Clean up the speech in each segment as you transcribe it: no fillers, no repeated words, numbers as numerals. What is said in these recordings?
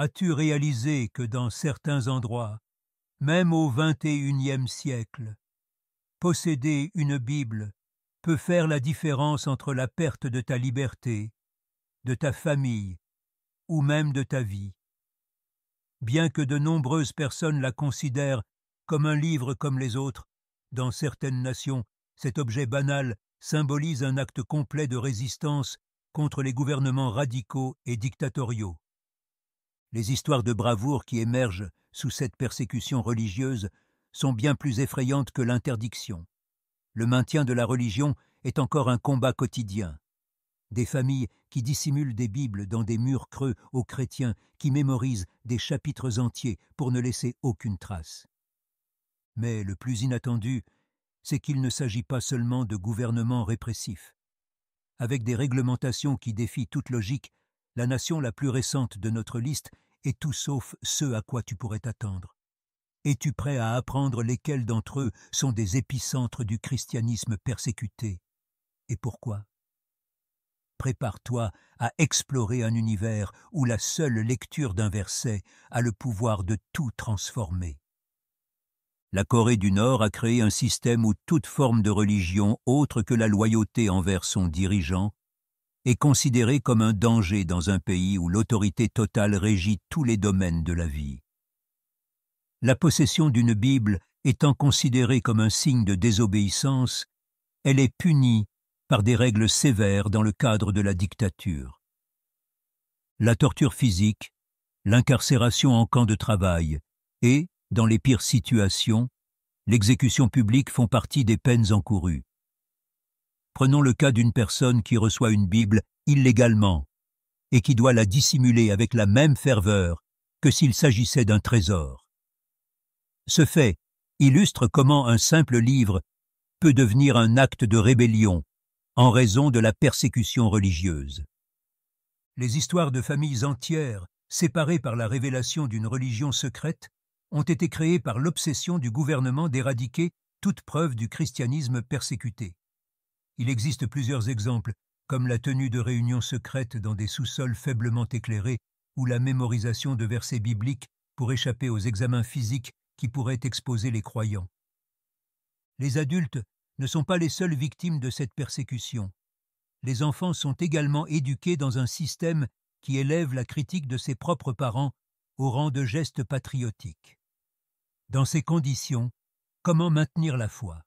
As-tu réalisé que dans certains endroits, même au XXIe siècle, posséder une Bible peut faire la différence entre la perte de ta liberté, de ta famille ou même de ta vie? Bien que de nombreuses personnes la considèrent comme un livre comme les autres, dans certaines nations, cet objet banal symbolise un acte complet de résistance contre les gouvernements radicaux et dictatoriaux. Les histoires de bravoure qui émergent sous cette persécution religieuse sont bien plus effrayantes que l'interdiction. Le maintien de la religion est encore un combat quotidien. Des familles qui dissimulent des Bibles dans des murs creux aux chrétiens qui mémorisent des chapitres entiers pour ne laisser aucune trace. Mais le plus inattendu, c'est qu'il ne s'agit pas seulement de gouvernements répressifs. Avec des réglementations qui défient toute logique, la nation la plus récente de notre liste est tout sauf ce à quoi tu pourrais t'attendre. Es-tu prêt à apprendre lesquels d'entre eux sont des épicentres du christianisme persécuté? Et pourquoi? Prépare-toi à explorer un univers où la seule lecture d'un verset a le pouvoir de tout transformer. La Corée du Nord a créé un système où toute forme de religion autre que la loyauté envers son dirigeant est considérée comme un danger dans un pays où l'autorité totale régit tous les domaines de la vie. La possession d'une Bible étant considérée comme un signe de désobéissance, elle est punie par des règles sévères dans le cadre de la dictature. La torture physique, l'incarcération en camp de travail et, dans les pires situations, l'exécution publique font partie des peines encourues. Prenons le cas d'une personne qui reçoit une Bible illégalement et qui doit la dissimuler avec la même ferveur que s'il s'agissait d'un trésor. Ce fait illustre comment un simple livre peut devenir un acte de rébellion en raison de la persécution religieuse. Les histoires de familles entières, séparées par la révélation d'une religion secrète, ont été créées par l'obsession du gouvernement d'éradiquer toute preuve du christianisme persécuté. Il existe plusieurs exemples, comme la tenue de réunions secrètes dans des sous-sols faiblement éclairés ou la mémorisation de versets bibliques pour échapper aux examens physiques qui pourraient exposer les croyants. Les adultes ne sont pas les seules victimes de cette persécution. Les enfants sont également éduqués dans un système qui élève la critique de ses propres parents au rang de geste patriotique. Dans ces conditions, comment maintenir la foi?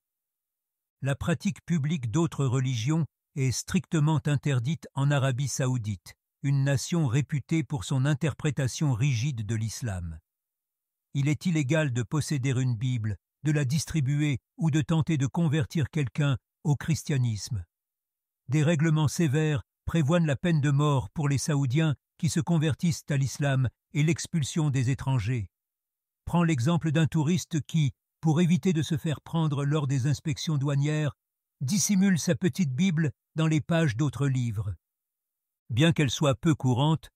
La pratique publique d'autres religions est strictement interdite en Arabie saoudite, une nation réputée pour son interprétation rigide de l'islam. Il est illégal de posséder une Bible, de la distribuer ou de tenter de convertir quelqu'un au christianisme. Des règlements sévères prévoient la peine de mort pour les Saoudiens qui se convertissent à l'islam et l'expulsion des étrangers. Prends l'exemple d'un touriste qui, pour éviter de se faire prendre lors des inspections douanières, dissimule sa petite Bible dans les pages d'autres livres. Bien qu'elle soit peu courante,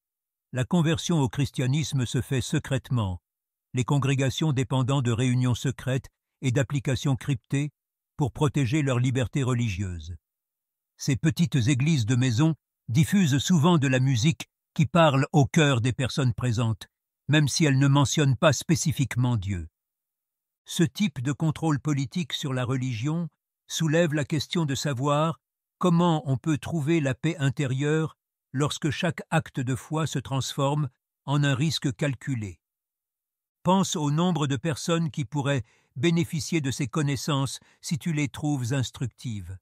la conversion au christianisme se fait secrètement, les congrégations dépendant de réunions secrètes et d'applications cryptées pour protéger leur liberté religieuse. Ces petites églises de maison diffusent souvent de la musique qui parle au cœur des personnes présentes, même si elles ne mentionnent pas spécifiquement Dieu. Ce type de contrôle politique sur la religion soulève la question de savoir comment on peut trouver la paix intérieure lorsque chaque acte de foi se transforme en un risque calculé. Pense au nombre de personnes qui pourraient bénéficier de ces connaissances si tu les trouves instructives.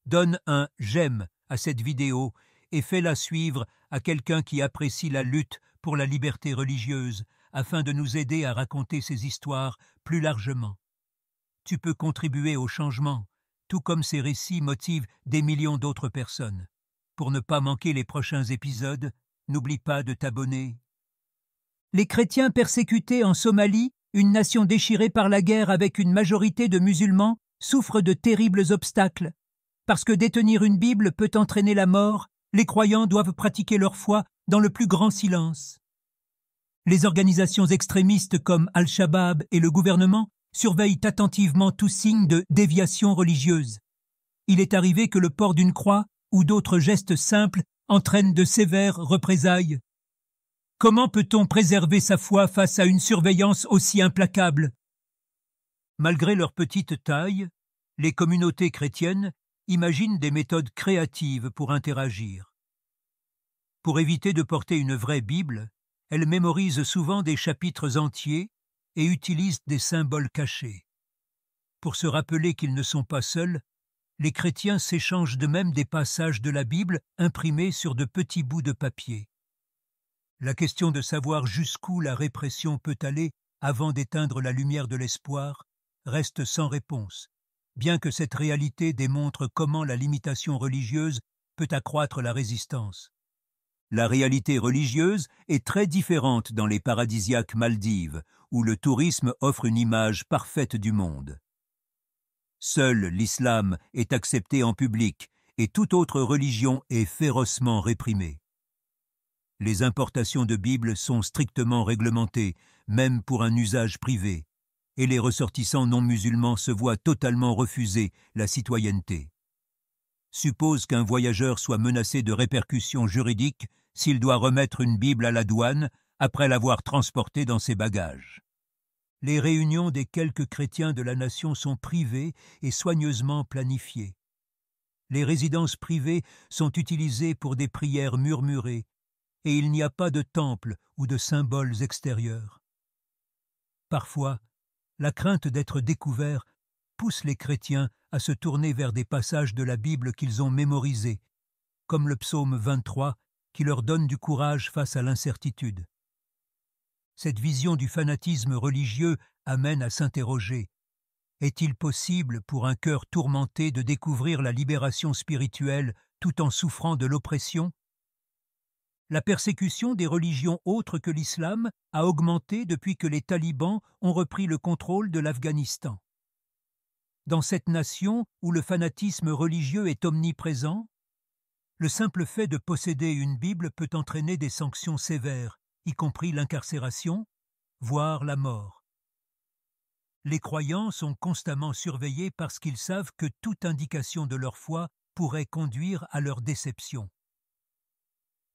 Donne un « j'aime » à cette vidéo et fais-la suivre à quelqu'un qui apprécie la lutte pour la liberté religieuse afin de nous aider à raconter ces histoires plus largement. Tu peux contribuer au changement, tout comme ces récits motivent des millions d'autres personnes. Pour ne pas manquer les prochains épisodes, n'oublie pas de t'abonner. Les chrétiens persécutés en Somalie, une nation déchirée par la guerre avec une majorité de musulmans, souffrent de terribles obstacles. Parce que détenir une Bible peut entraîner la mort, les croyants doivent pratiquer leur foi dans le plus grand silence. Les organisations extrémistes comme Al-Shabaab et le gouvernement surveillent attentivement tout signe de déviation religieuse. Il est arrivé que le port d'une croix ou d'autres gestes simples entraînent de sévères représailles. Comment peut-on préserver sa foi face à une surveillance aussi implacable? Malgré leur petite taille, les communautés chrétiennes imaginent des méthodes créatives pour interagir. Pour éviter de porter une vraie Bible, elles mémorisent souvent des chapitres entiers et utilisent des symboles cachés. Pour se rappeler qu'ils ne sont pas seuls, les chrétiens s'échangent de même des passages de la Bible imprimés sur de petits bouts de papier. La question de savoir jusqu'où la répression peut aller avant d'éteindre la lumière de l'espoir reste sans réponse, bien que cette réalité démontre comment la limitation religieuse peut accroître la résistance. La réalité religieuse est très différente dans les paradisiaques Maldives, où le tourisme offre une image parfaite du monde. Seul l'islam est accepté en public et toute autre religion est férocement réprimée. Les importations de Bibles sont strictement réglementées, même pour un usage privé, et les ressortissants non musulmans se voient totalement refuser la citoyenneté. Suppose qu'un voyageur soit menacé de répercussions juridiques s'il doit remettre une Bible à la douane après l'avoir transportée dans ses bagages. Les réunions des quelques chrétiens de la nation sont privées et soigneusement planifiées. Les résidences privées sont utilisées pour des prières murmurées, et il n'y a pas de temple ou de symboles extérieurs. Parfois, la crainte d'être découverts pousse les chrétiens à se tourner vers des passages de la Bible qu'ils ont mémorisés, comme le psaume 23, qui leur donne du courage face à l'incertitude. Cette vision du fanatisme religieux amène à s'interroger. Est-il possible pour un cœur tourmenté de découvrir la libération spirituelle tout en souffrant de l'oppression? La persécution des religions autres que l'islam a augmenté depuis que les talibans ont repris le contrôle de l'Afghanistan. Dans cette nation où le fanatisme religieux est omniprésent, le simple fait de posséder une Bible peut entraîner des sanctions sévères, y compris l'incarcération, voire la mort. Les croyants sont constamment surveillés parce qu'ils savent que toute indication de leur foi pourrait conduire à leur déception.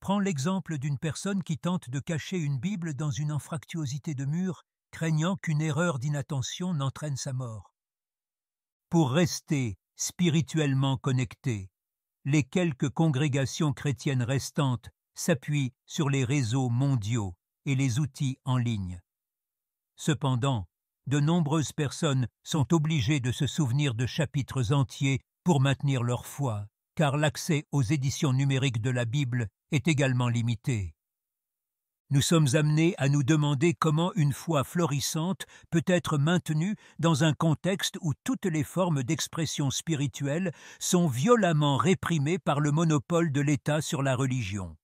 Prends l'exemple d'une personne qui tente de cacher une Bible dans une anfractuosité de mur, craignant qu'une erreur d'inattention n'entraîne sa mort. Pour rester spirituellement connectés, les quelques congrégations chrétiennes restantes s'appuient sur les réseaux mondiaux et les outils en ligne. Cependant, de nombreuses personnes sont obligées de se souvenir de chapitres entiers pour maintenir leur foi, car l'accès aux éditions numériques de la Bible est également limité. Nous sommes amenés à nous demander comment une foi florissante peut être maintenue dans un contexte où toutes les formes d'expression spirituelle sont violemment réprimées par le monopole de l'État sur la religion.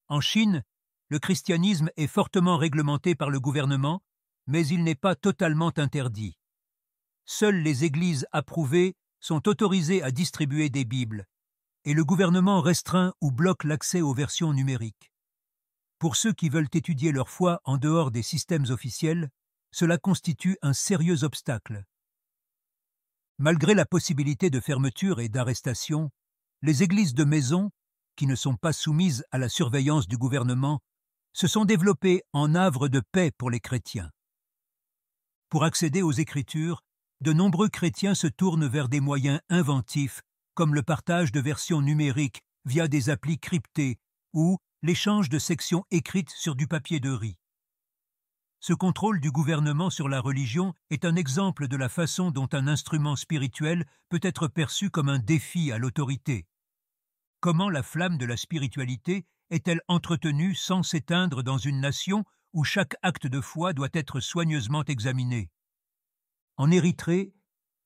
En Chine, le christianisme est fortement réglementé par le gouvernement, mais il n'est pas totalement interdit. Seules les églises approuvées sont autorisées à distribuer des Bibles, et le gouvernement restreint ou bloque l'accès aux versions numériques. Pour ceux qui veulent étudier leur foi en dehors des systèmes officiels, cela constitue un sérieux obstacle. Malgré la possibilité de fermeture et d'arrestation, les églises de maison, qui ne sont pas soumises à la surveillance du gouvernement, se sont développées en havre de paix pour les chrétiens. Pour accéder aux Écritures, de nombreux chrétiens se tournent vers des moyens inventifs, comme le partage de versions numériques via des applis cryptées ou l'échange de sections écrites sur du papier de riz. Ce contrôle du gouvernement sur la religion est un exemple de la façon dont un instrument spirituel peut être perçu comme un défi à l'autorité. Comment la flamme de la spiritualité est-elle entretenue sans s'éteindre dans une nation où chaque acte de foi doit être soigneusement examiné? En Érythrée,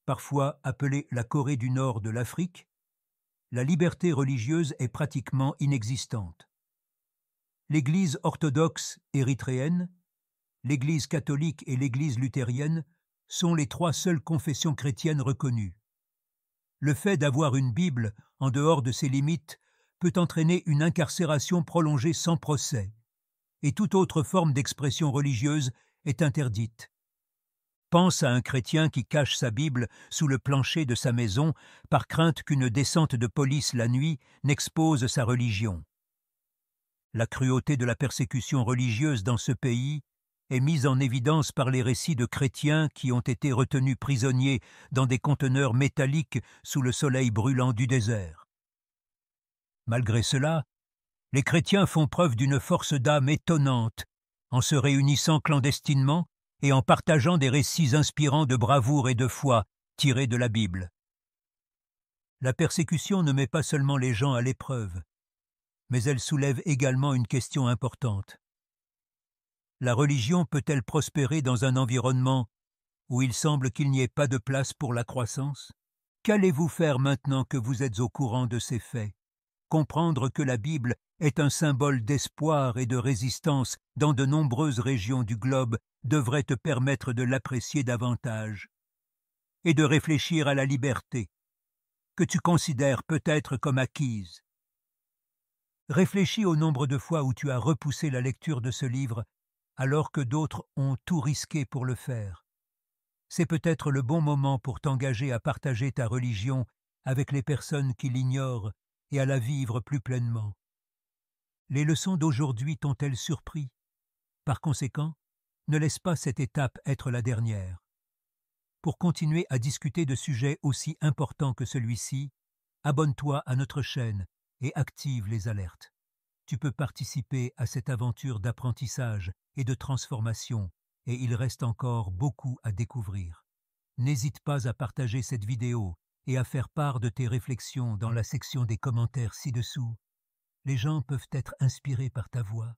parfois appelée la Corée du Nord de l'Afrique, la liberté religieuse est pratiquement inexistante. L'Église orthodoxe érythréenne, l'Église catholique et l'Église luthérienne sont les trois seules confessions chrétiennes reconnues. Le fait d'avoir une Bible en dehors de ses limites peut entraîner une incarcération prolongée sans procès, et toute autre forme d'expression religieuse est interdite. Pense à un chrétien qui cache sa Bible sous le plancher de sa maison par crainte qu'une descente de police la nuit n'expose sa religion. La cruauté de la persécution religieuse dans ce pays est mise en évidence par les récits de chrétiens qui ont été retenus prisonniers dans des conteneurs métalliques sous le soleil brûlant du désert. Malgré cela, les chrétiens font preuve d'une force d'âme étonnante en se réunissant clandestinement et en partageant des récits inspirants de bravoure et de foi tirés de la Bible. La persécution ne met pas seulement les gens à l'épreuve, mais elle soulève également une question importante. La religion peut-elle prospérer dans un environnement où il semble qu'il n'y ait pas de place pour la croissance? Qu'allez-vous faire maintenant que vous êtes au courant de ces faits? Comprendre que la Bible est un symbole d'espoir et de résistance dans de nombreuses régions du globe devrait te permettre de l'apprécier davantage et de réfléchir à la liberté, que tu considères peut-être comme acquise. Réfléchis au nombre de fois où tu as repoussé la lecture de ce livre alors que d'autres ont tout risqué pour le faire. C'est peut-être le bon moment pour t'engager à partager ta religion avec les personnes qui l'ignorent et à la vivre plus pleinement. Les leçons d'aujourd'hui t'ont-elles surpris? Par conséquent, ne laisse pas cette étape être la dernière. Pour continuer à discuter de sujets aussi importants que celui-ci, abonne-toi à notre chaîne et active les alertes. Tu peux participer à cette aventure d'apprentissage et de transformation, et il reste encore beaucoup à découvrir. N'hésite pas à partager cette vidéo et à faire part de tes réflexions dans la section des commentaires ci-dessous. Les gens peuvent être inspirés par ta voix.